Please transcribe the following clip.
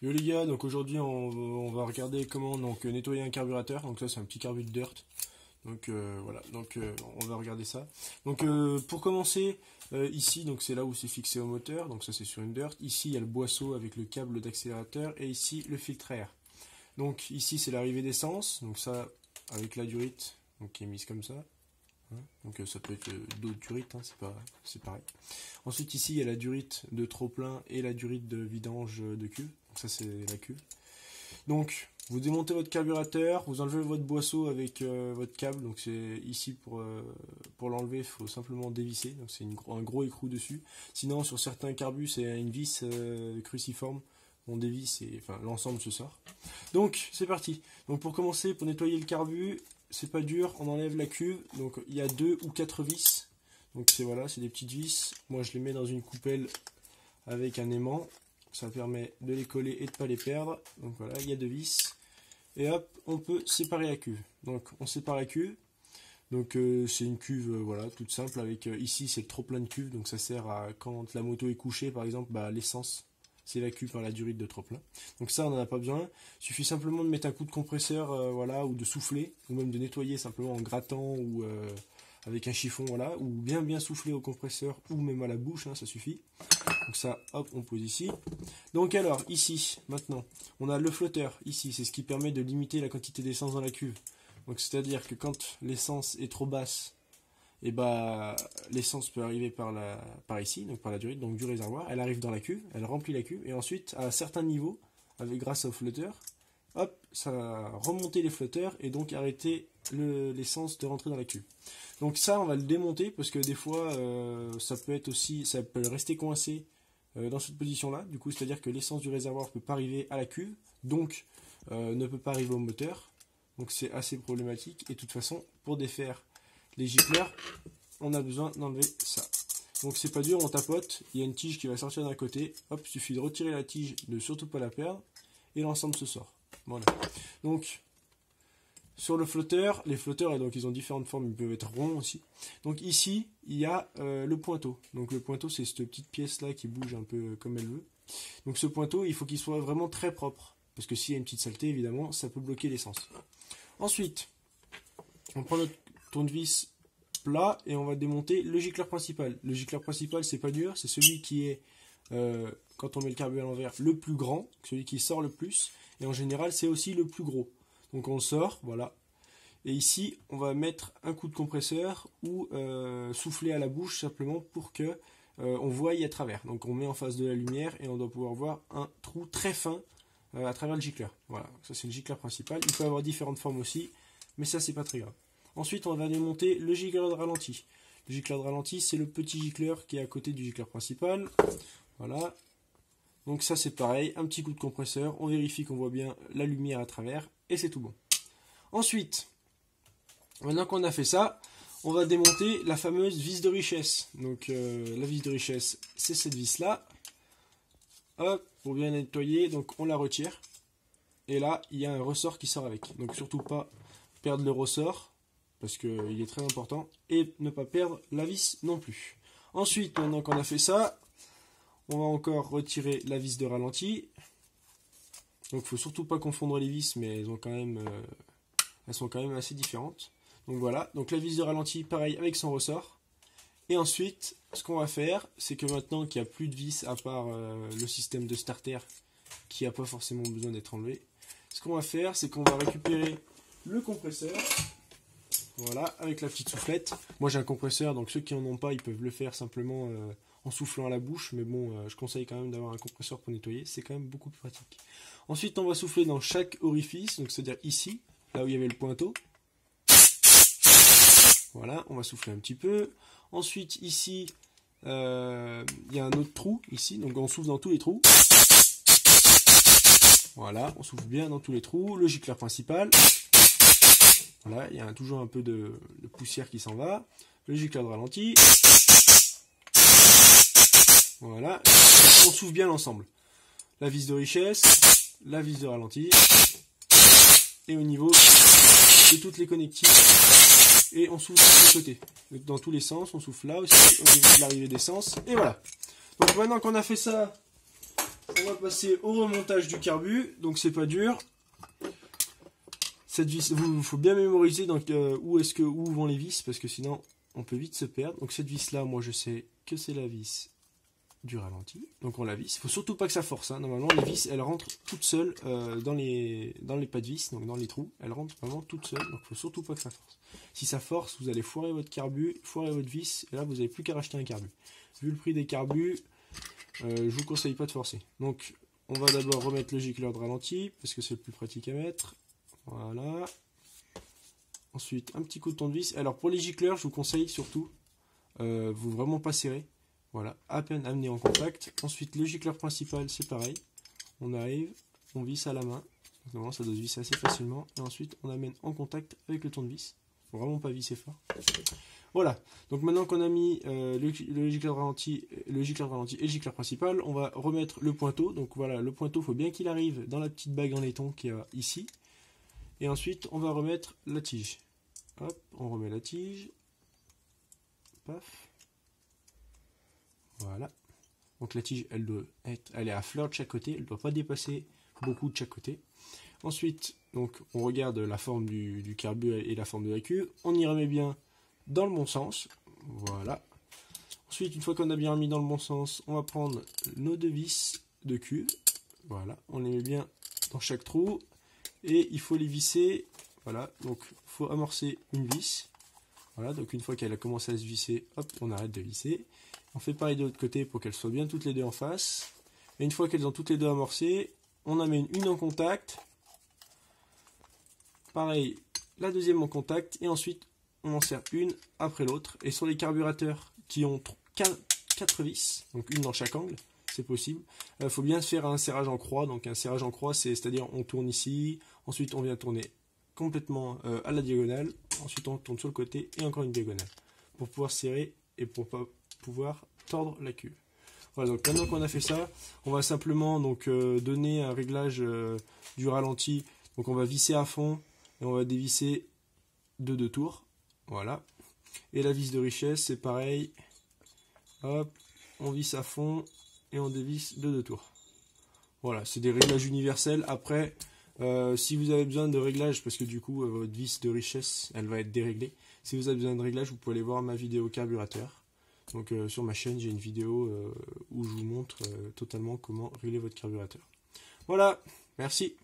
Yo les gars, donc aujourd'hui on va regarder comment donc nettoyer un carburateur. Donc ça c'est un petit carbu de dirt. Donc voilà, donc on va regarder ça. Donc pour commencer, ici donc c'est là où c'est fixé au moteur, donc ça c'est sur une dirt. Ici il y a le boisseau avec le câble d'accélérateur et ici le filtre à air. Donc ici c'est l'arrivée d'essence, donc ça avec la durite donc, qui est mise comme ça. Donc ça peut être d'autres durites, hein, c'est pareil. Ensuite ici il y a la durite de trop plein et la durite de vidange de cuve. Donc ça c'est la cuve. Donc vous démontez votre carburateur, vous enlevez votre boisseau avec votre câble. Donc c'est ici pour l'enlever, il faut simplement dévisser. Donc c'est un gros écrou dessus. Sinon sur certains carbus c'est une vis cruciforme. On dévisse et enfin l'ensemble se sort. Donc c'est parti. Donc pour commencer, pour nettoyer le carbu, c'est pas dur, on enlève la cuve. Donc il y a 2 ou 4 vis. Donc c'est voilà, c'est des petites vis. Moi je les mets dans une coupelle avec un aimant. Ça permet de les coller et de pas les perdre. Donc voilà, il y a 2 vis. Et hop, on peut séparer la cuve. Donc on sépare la cuve. Donc c'est une cuve voilà, toute simple avec ici c'est le trop plein de cuve. Donc ça sert à quand la moto est couchée par exemple, l'essence s'évacue par la durite de trop plein. Donc ça on n'en a pas besoin. Il suffit simplement de mettre un coup de compresseur voilà, ou de souffler, ou même de nettoyer simplement en grattant ou avec un chiffon, voilà, ou bien souffler au compresseur ou même à la bouche, hein, ça suffit. Donc ça, hop, on pose ici. Donc alors, ici, maintenant, on a le flotteur, ici, c'est ce qui permet de limiter la quantité d'essence dans la cuve. Donc c'est-à-dire que quand l'essence est trop basse, et l'essence peut arriver par ici, donc par la durite, donc du réservoir, elle arrive dans la cuve, elle remplit la cuve, et ensuite, à un certain niveau, grâce au flotteur, hop, ça va remonter les flotteurs, et donc arrêter l'essence de rentrer dans la cuve. Donc ça, on va le démonter, parce que des fois, ça peut rester coincé dans cette position-là, du coup, c'est-à-dire que l'essence du réservoir ne peut pas arriver à la cuve, donc ne peut pas arriver au moteur, donc c'est assez problématique, et de toute façon, pour défaire les gicleurs, on a besoin d'enlever ça. Donc c'est pas dur, on tapote, il y a une tige qui va sortir d'un côté, hop, il suffit de retirer la tige, de surtout pas la perdre, et l'ensemble se sort. Voilà. Donc, sur le flotteur, les flotteurs, donc ils ont différentes formes, ils peuvent être ronds aussi. Donc ici, il y a le pointeau. Donc le pointeau, c'est cette petite pièce-là qui bouge un peu comme elle veut. Donc ce pointeau, il faut qu'il soit vraiment très propre, parce que s'il y a une petite saleté, évidemment, ça peut bloquer l'essence. Ensuite, on prend notre tournevis plat et on va démonter le gicleur principal. Le gicleur principal, c'est pas dur, c'est celui qui est, quand on met le carbu à l'envers, le plus grand, celui qui sort le plus, et en général, c'est aussi le plus gros. Donc on le sort, voilà. Et ici, on va mettre un coup de compresseur ou souffler à la bouche simplement pour que on voie à travers. Donc on met en face de la lumière et on doit pouvoir voir un trou très fin à travers le gicleur. Voilà, ça c'est le gicleur principal. Il peut avoir différentes formes aussi, mais ça c'est pas très grave. Ensuite, on va démonter le gicleur de ralenti. Le gicleur de ralenti, c'est le petit gicleur qui est à côté du gicleur principal. Voilà. Donc ça c'est pareil, un petit coup de compresseur, on vérifie qu'on voit bien la lumière à travers, et c'est tout bon. Ensuite, maintenant qu'on a fait ça, on va démonter la fameuse vis de richesse. Donc la vis de richesse, c'est cette vis-là. Hop, pour bien nettoyer, donc on la retire. Et là, il y a un ressort qui sort avec. Donc surtout pas perdre le ressort, parce qu'il est très important, et ne pas perdre la vis non plus. Ensuite, maintenant qu'on a fait ça, on va encore retirer la vis de ralenti. Donc il ne faut surtout pas confondre les vis, mais elles sont quand même assez différentes. Donc voilà, donc la vis de ralenti, pareil avec son ressort. Et ensuite, ce qu'on va faire, c'est que maintenant qu'il n'y a plus de vis à part le système de starter qui n'a pas forcément besoin d'être enlevé, ce qu'on va faire, c'est qu'on va récupérer le compresseur. Voilà, avec la petite soufflette. Moi j'ai un compresseur, donc ceux qui n'en ont pas, ils peuvent le faire simplement en soufflant à la bouche. Mais bon, je conseille quand même d'avoir un compresseur pour nettoyer, c'est quand même beaucoup plus pratique. Ensuite, on va souffler dans chaque orifice, donc c'est-à-dire ici, là où il y avait le pointeau. Voilà, on va souffler un petit peu. Ensuite, ici, il y a un autre trou, ici, donc on souffle dans tous les trous. Voilà, on souffle bien dans tous les trous. Le gicleur principal. Voilà, il y a toujours un peu de poussière qui s'en va. Le gicleur de ralenti. Voilà, on souffle bien l'ensemble. La vis de richesse, la vis de ralenti. Et au niveau de toutes les connectiques. Et on souffle de tous les côtés. Dans tous les sens, on souffle là aussi, au niveau de l'arrivée d'essence. Et voilà. Donc maintenant qu'on a fait ça, on va passer au remontage du carbu. Donc c'est pas dur. Cette vis, il faut bien mémoriser donc, où vont les vis, parce que sinon on peut vite se perdre. Donc cette vis là, moi je sais que c'est la vis du ralenti. Donc on la visse. Il faut surtout pas que ça force. Hein. Normalement les vis elles rentrent toutes seules dans les pas de vis, donc dans les trous. Elles rentrent vraiment toutes seules. Donc il faut surtout pas que ça force. Si ça force, vous allez foirer votre carbu, foirer votre vis, et là vous n'avez plus qu'à racheter un carbu. Vu le prix des carbus, je vous conseille pas de forcer. Donc on va d'abord remettre le gicleur de ralenti, parce que c'est le plus pratique à mettre. Voilà. Ensuite, un petit coup de tournevis. Alors pour les gicleurs, je vous conseille surtout, vous vraiment pas serrer. Voilà, à peine amené en contact. Ensuite, le gicleur principal, c'est pareil. On arrive, on visse à la main. Donc, normalement, ça doit se visser assez facilement. Et ensuite, on amène en contact avec le tournevis. Faut vraiment pas visser fort. Voilà. Donc maintenant qu'on a mis le gicleur de ralenti et le gicleur principal, on va remettre le pointeau. Donc voilà, le pointeau, il faut bien qu'il arrive dans la petite bague en laiton qu'il y a ici. Et ensuite, on va remettre la tige. Hop, on remet la tige. Paf. Voilà. Donc la tige, elle est à fleur de chaque côté. Elle ne doit pas dépasser beaucoup de chaque côté. Ensuite, donc, on regarde la forme du carbu et la forme de la cuve. On y remet bien dans le bon sens. Voilà. Ensuite, une fois qu'on a bien remis dans le bon sens, on va prendre nos deux vis de cuve. Voilà. On les met bien dans chaque trou. Et il faut les visser, voilà, donc il faut amorcer une vis, voilà, donc une fois qu'elle a commencé à se visser, hop, on arrête de visser, on fait pareil de l'autre côté pour qu'elles soient bien toutes les deux en face, et une fois qu'elles ont toutes les deux amorcées, on amène une en contact, pareil, la deuxième en contact, et ensuite on en serre une après l'autre, et sur les carburateurs qui ont 4 vis, donc une dans chaque angle, c'est possible. Il faut bien faire un serrage en croix. Donc un serrage en croix, c'est-à-dire on tourne ici, ensuite on vient tourner complètement à la diagonale, ensuite on tourne sur le côté et encore une diagonale pour pouvoir serrer et pour pouvoir tordre la cuve. Voilà, donc maintenant qu'on a fait ça, on va simplement donc donner un réglage du ralenti. Donc on va visser à fond et on va dévisser de 2 tours. Voilà. Et la vis de richesse, c'est pareil. Hop, on visse à fond et on dévisse de 2 tours. Voilà, c'est des réglages universels. Après, si vous avez besoin de réglages, parce que du coup, votre vis de richesse, elle va être déréglée. Si vous avez besoin de réglages, vous pouvez aller voir ma vidéo carburateur. Donc sur ma chaîne, j'ai une vidéo où je vous montre totalement comment régler votre carburateur. Voilà, merci.